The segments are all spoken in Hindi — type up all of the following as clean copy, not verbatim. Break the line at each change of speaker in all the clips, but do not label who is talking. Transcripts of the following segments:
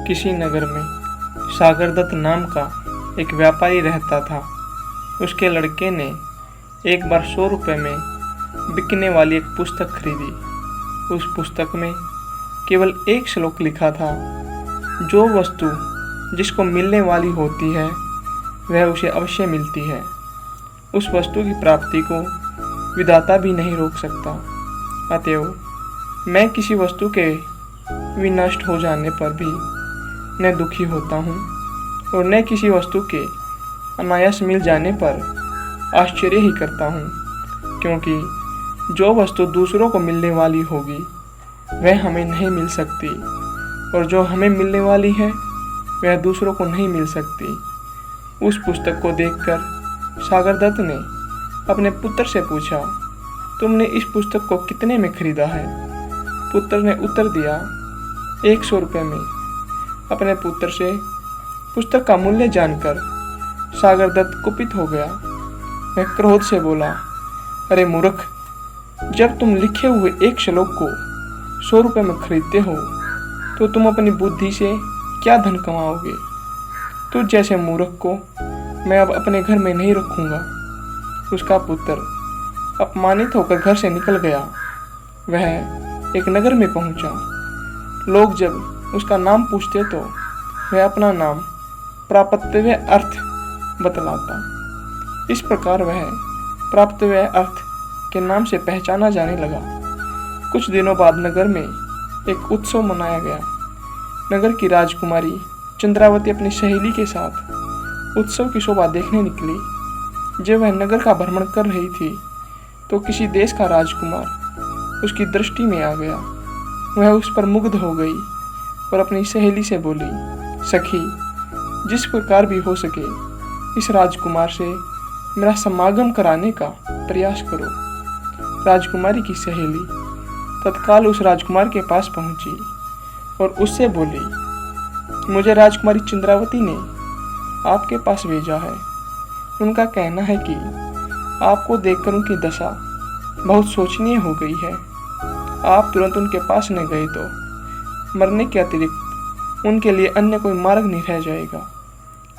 किसी नगर में सागरदत्त नाम का एक व्यापारी रहता था। उसके लड़के ने एक बार 100 रुपये में बिकने वाली एक पुस्तक खरीदी। उस पुस्तक में केवल एक श्लोक लिखा था, जो वस्तु जिसको मिलने वाली होती है वह उसे अवश्य मिलती है। उस वस्तु की प्राप्ति को विधाता भी नहीं रोक सकता। अतएव मैं किसी वस्तु के विनष्ट हो जाने पर भी न दुखी होता हूँ और न किसी वस्तु के अनायास मिल जाने पर आश्चर्य ही करता हूँ, क्योंकि जो वस्तु दूसरों को मिलने वाली होगी वह हमें नहीं मिल सकती और जो हमें मिलने वाली है वह दूसरों को नहीं मिल सकती। उस पुस्तक को देखकर सागरदत्त ने अपने पुत्र से पूछा, तुमने इस पुस्तक को कितने में खरीदा है? पुत्र ने उत्तर दिया, 100 रुपये में। अपने पुत्र से पुस्तक का मूल्य जानकर सागरदत्त कुपित हो गया। वह क्रोध से बोला, अरे मूर्ख, जब तुम लिखे हुए एक श्लोक को 100 रुपये में खरीदते हो तो तुम अपनी बुद्धि से क्या धन कमाओगे? तुझ जैसे मूर्ख को मैं अब अपने घर में नहीं रखूँगा। उसका पुत्र अपमानित होकर घर से निकल गया। वह एक नगर में पहुँचा। लोग जब उसका नाम पूछते तो वह अपना नाम प्राप्तव्य अर्थ बतलाता। इस प्रकार वह प्राप्तव्य अर्थ के नाम से पहचाना जाने लगा। कुछ दिनों बाद नगर में एक उत्सव मनाया गया। नगर की राजकुमारी चंद्रावती अपनी सहेली के साथ उत्सव की शोभा देखने निकली। जब वह नगर का भ्रमण कर रही थी तो किसी देश का राजकुमार उसकी दृष्टि में आ गया। वह उस पर मुग्ध हो गई और अपनी सहेली से बोली, सखी, जिस प्रकार भी हो सके इस राजकुमार से मेरा समागम कराने का प्रयास करो। राजकुमारी की सहेली तत्काल उस राजकुमार के पास पहुंची और उससे बोली, मुझे राजकुमारी चंद्रावती ने आपके पास भेजा है। उनका कहना है कि आपको देखकर उनकी दशा बहुत शोचनीय हो गई है। आप तुरंत उनके पास न गए तो मरने के अतिरिक्त उनके लिए अन्य कोई मार्ग नहीं रह जाएगा।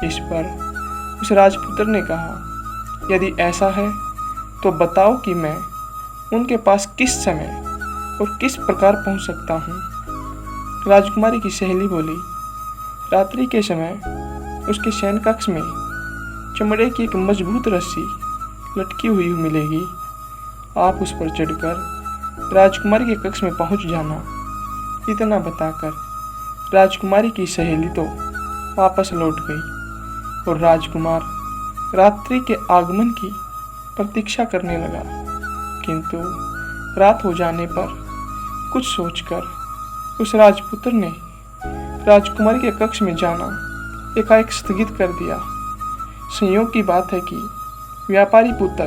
इस पर उस राजपुत्र ने कहा, यदि ऐसा है तो बताओ कि मैं उनके पास किस समय और किस प्रकार पहुंच सकता हूं। राजकुमारी की सहेली बोली, रात्रि के समय उसके शयन कक्ष में चमड़े की एक मजबूत रस्सी लटकी हुई मिलेगी। आप उस पर चढ़कर राजकुमारी के कक्ष में पहुंच जाना। इतना बताकर राजकुमारी की सहेली तो वापस लौट गई और राजकुमार रात्रि के आगमन की प्रतीक्षा करने लगा। किंतु रात हो जाने पर कुछ सोचकर उस राजपुत्र ने राजकुमारी के कक्ष में जाना एकाएक स्थगित कर दिया। संयोग की बात है कि व्यापारी पुत्र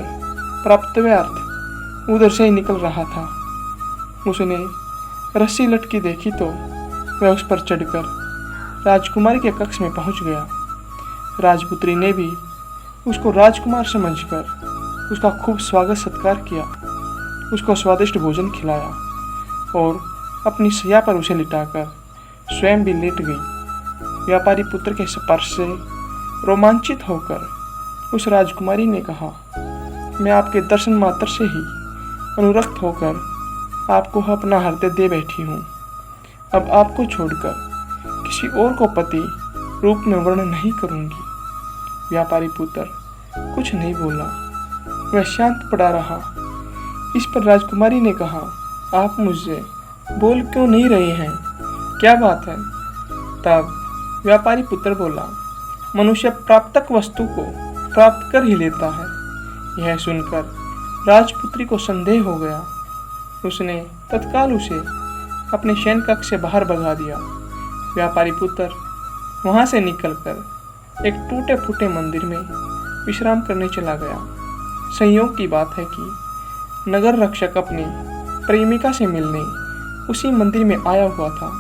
प्राप्तव्यार्थ उधर से ही निकल रहा था। उसने रस्सी लटकी देखी तो वह उस पर चढ़कर राजकुमारी के कक्ष में पहुंच गया। राजपुत्री ने भी उसको राजकुमार समझकर उसका खूब स्वागत सत्कार किया, उसको स्वादिष्ट भोजन खिलाया और अपनी शैया पर उसे लिटाकर स्वयं भी लेट गई। व्यापारी पुत्र के स्पर्श से रोमांचित होकर उस राजकुमारी ने कहा, मैं आपके दर्शन मात्र से ही अनुरक्त होकर आपको अपना हृदय दे बैठी हूँ। अब आपको छोड़कर किसी और को पति रूप में वर्णन नहीं करूँगी। व्यापारी पुत्र कुछ नहीं बोला, वह शांत पड़ा रहा। इस पर राजकुमारी ने कहा, आप मुझसे बोल क्यों नहीं रहे हैं? क्या बात है? तब व्यापारी पुत्र बोला, मनुष्य प्राप्तक वस्तु को प्राप्त कर ही लेता है। यह सुनकर राजपुत्री को संदेह हो गया। उसने तत्काल उसे अपने शयन कक्ष से बाहर भगा दिया। व्यापारी पुत्र वहाँ से निकलकर एक टूटे फूटे मंदिर में विश्राम करने चला गया। संयोग की बात है कि नगर रक्षक अपनी प्रेमिका से मिलने उसी मंदिर में आया हुआ था।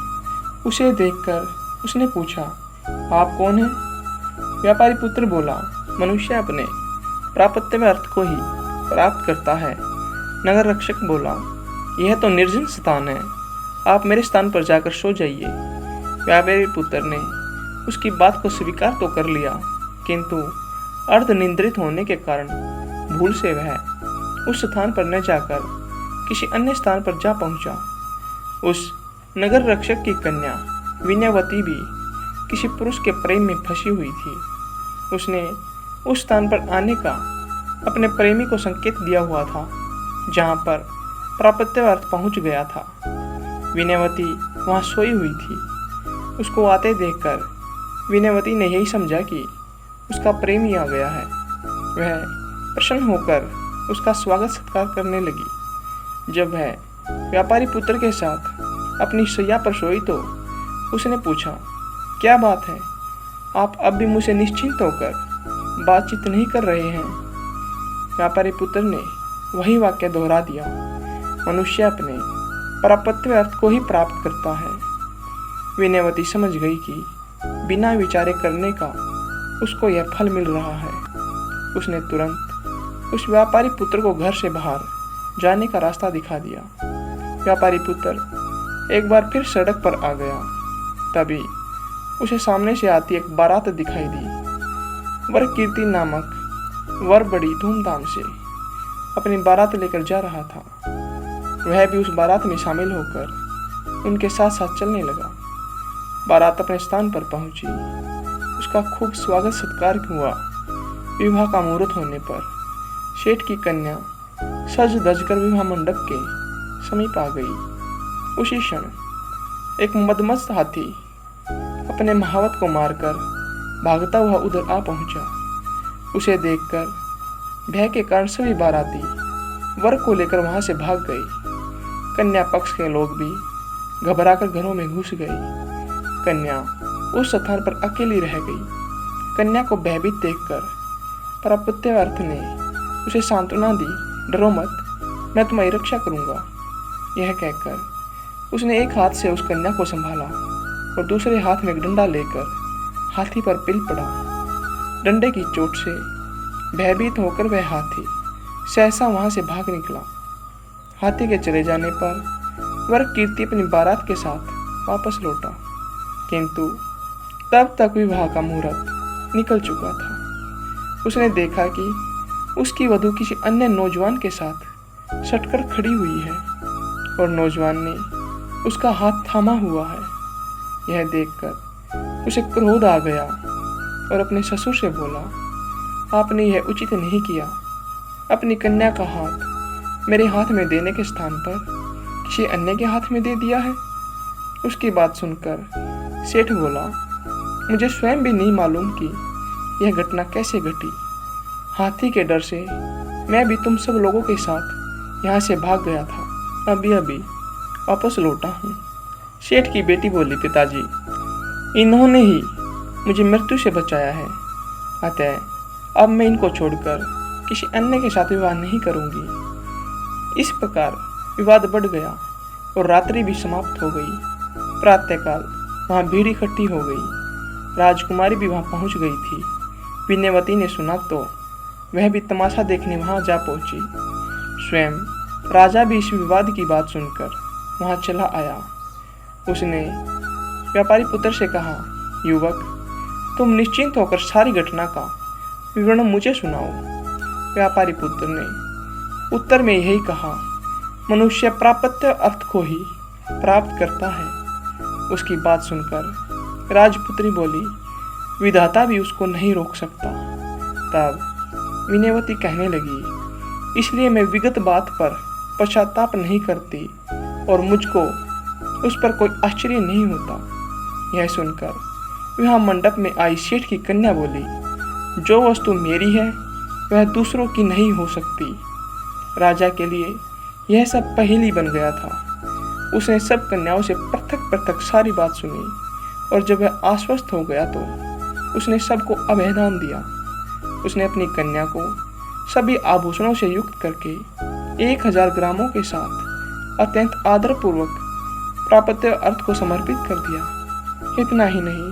उसे देखकर उसने पूछा, आप कौन हैं? व्यापारी पुत्र बोला, मनुष्य अपने प्राप्तव्य अर्थ को ही प्राप्त करता है। नगर रक्षक बोला, यह तो निर्जन स्थान है, आप मेरे स्थान पर जाकर सो जाइए। व्यापारी पुत्र ने उसकी बात को स्वीकार तो कर लिया, किंतु अर्धनिद्रित होने के कारण भूल से वह उस स्थान पर न जाकर किसी अन्य स्थान पर जा पहुंचा। उस नगर रक्षक की कन्या विनयवती भी किसी पुरुष के प्रेम में फंसी हुई थी। उसने उस स्थान पर आने का अपने प्रेमी को संकेत दिया हुआ था, जहां पर प्राप्त्यर्थ पहुंच गया था। विनयवती वहां सोई हुई थी। उसको आते देखकर विनयवती ने यही समझा कि उसका प्रेमी आ गया है। वह प्रसन्न होकर उसका स्वागत सत्कार करने लगी। जब वह व्यापारी पुत्र के साथ अपनी शैया पर सोई तो उसने पूछा, क्या बात है, आप अब भी मुझसे निश्चिंत होकर बातचीत नहीं कर रहे हैं? व्यापारी पुत्र ने वही वाक्य दोहरा दिया, मनुष्य अपने प्राप्त्य अर्थ को ही प्राप्त करता है। विनयवती समझ गई कि बिना विचारे करने का उसको यह फल मिल रहा है। उसने तुरंत उस व्यापारी पुत्र को घर से बाहर जाने का रास्ता दिखा दिया। व्यापारी पुत्र एक बार फिर सड़क पर आ गया। तभी उसे सामने से आती एक बारात दिखाई दी। वर कीर्ति नामक वर बड़ी धूमधाम से अपनी बारात लेकर जा रहा था। वह भी उस बारात में शामिल होकर उनके साथ साथ चलने लगा। बारात अपने स्थान पर पहुंची। उसका खूब स्वागत सत्कार हुआ। विवाह का मुहूर्त होने पर सेठ की कन्या सज धज कर विवाह मंडप के समीप आ गई। उसी क्षण एक मदमस्त हाथी अपने महावत को मारकर भागता हुआ उधर आ पहुंचा। उसे देखकर भय के कारण सभी बाराती वर को लेकर वहां से भाग गए। कन्या पक्ष के लोग भी घबराकर घरों में घुस गए। कन्या उस स्थान पर अकेली रह गई। कन्या को भयभीत देखकर प्राप्त्यर्थ ने उसे सांत्वना दी, डरो मत, मैं तुम्हारी रक्षा करूंगा। यह कहकर उसने एक हाथ से उस कन्या को संभाला और दूसरे हाथ में एक डंडा लेकर हाथी पर पिल पड़ा। डंडे की चोट से भयभीत होकर वह हाथी सहसा वहां से भाग निकला। हाथी के चले जाने पर वर कीर्ति अपनी बारात के साथ वापस लौटा, किंतु तब तक विवाह का मुहूर्त निकल चुका था। उसने देखा कि उसकी वधू किसी अन्य नौजवान के साथ सटकर खड़ी हुई है और नौजवान ने उसका हाथ थामा हुआ है। यह देखकर उसे क्रोध आ गया और अपने ससुर से बोला, आपने यह उचित नहीं किया। अपनी कन्या का हाथ मेरे हाथ में देने के स्थान पर किसी अन्य के हाथ में दे दिया है। उसकी बात सुनकर सेठ बोला, मुझे स्वयं भी नहीं मालूम कि यह घटना कैसे घटी। हाथी के डर से मैं भी तुम सब लोगों के साथ यहाँ से भाग गया था। अभी अभी वापस लौटा हूँ। सेठ की बेटी बोली, पिताजी, इन्होंने ही मुझे मृत्यु से बचाया है, अतः अब मैं इनको छोड़कर किसी अन्य के साथ विवाह नहीं करूँगी। इस प्रकार विवाद बढ़ गया और रात्रि भी समाप्त हो गई। प्रातःकाल वहाँ भीड़ इकट्ठी हो गई। राजकुमारी भी वहाँ पहुँच गई थी। विनयवती ने सुना तो वह भी तमाशा देखने वहाँ जा पहुँची। स्वयं राजा भी इस विवाद की बात सुनकर वहाँ चला आया। उसने व्यापारी पुत्र से कहा, युवक, तुम निश्चिंत होकर सारी घटना का विवरण मुझे सुनाओ। व्यापारी पुत्र ने उत्तर में यही कहा, मनुष्य प्राप्त्य अर्थ को ही प्राप्त करता है। उसकी बात सुनकर राजपुत्री बोली, विधाता भी उसको नहीं रोक सकता। तब विनयवती कहने लगी, इसलिए मैं विगत बात पर पश्चाताप नहीं करती और मुझको उस पर कोई आश्चर्य नहीं होता। यह सुनकर वह मंडप में आई सेठ की कन्या बोली, जो वस्तु मेरी है वह दूसरों की नहीं हो सकती। राजा के लिए यह सब पहेली बन गया था। उसने सब कन्याओं से पृथक पृथक सारी बात सुनी और जब वह आश्वस्त हो गया तो उसने सबको अभयदान दिया। उसने अपनी कन्या को सभी आभूषणों से युक्त करके 1000 ग्रामों के साथ अत्यंत आदरपूर्वक प्राप्त्य अर्थ को समर्पित कर दिया। इतना ही नहीं,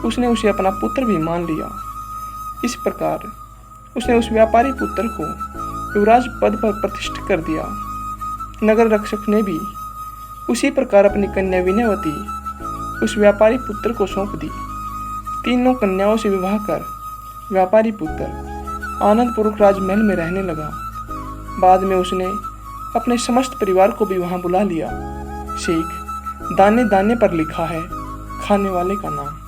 उसने उसे अपना पुत्र भी मान लिया। इस प्रकार उसने उस व्यापारी पुत्र को युवराज पद पर प्रतिष्ठित कर दिया। नगर रक्षक ने भी उसी प्रकार अपनी कन्या विनयवती उस व्यापारी पुत्र को सौंप दी। तीनों कन्याओं से विवाह कर व्यापारी पुत्र आनंदपूर्वक राजमहल में रहने लगा। बाद में उसने अपने समस्त परिवार को भी वहां बुला लिया। शेख दाने दाने पर लिखा है खाने वाले का नाम।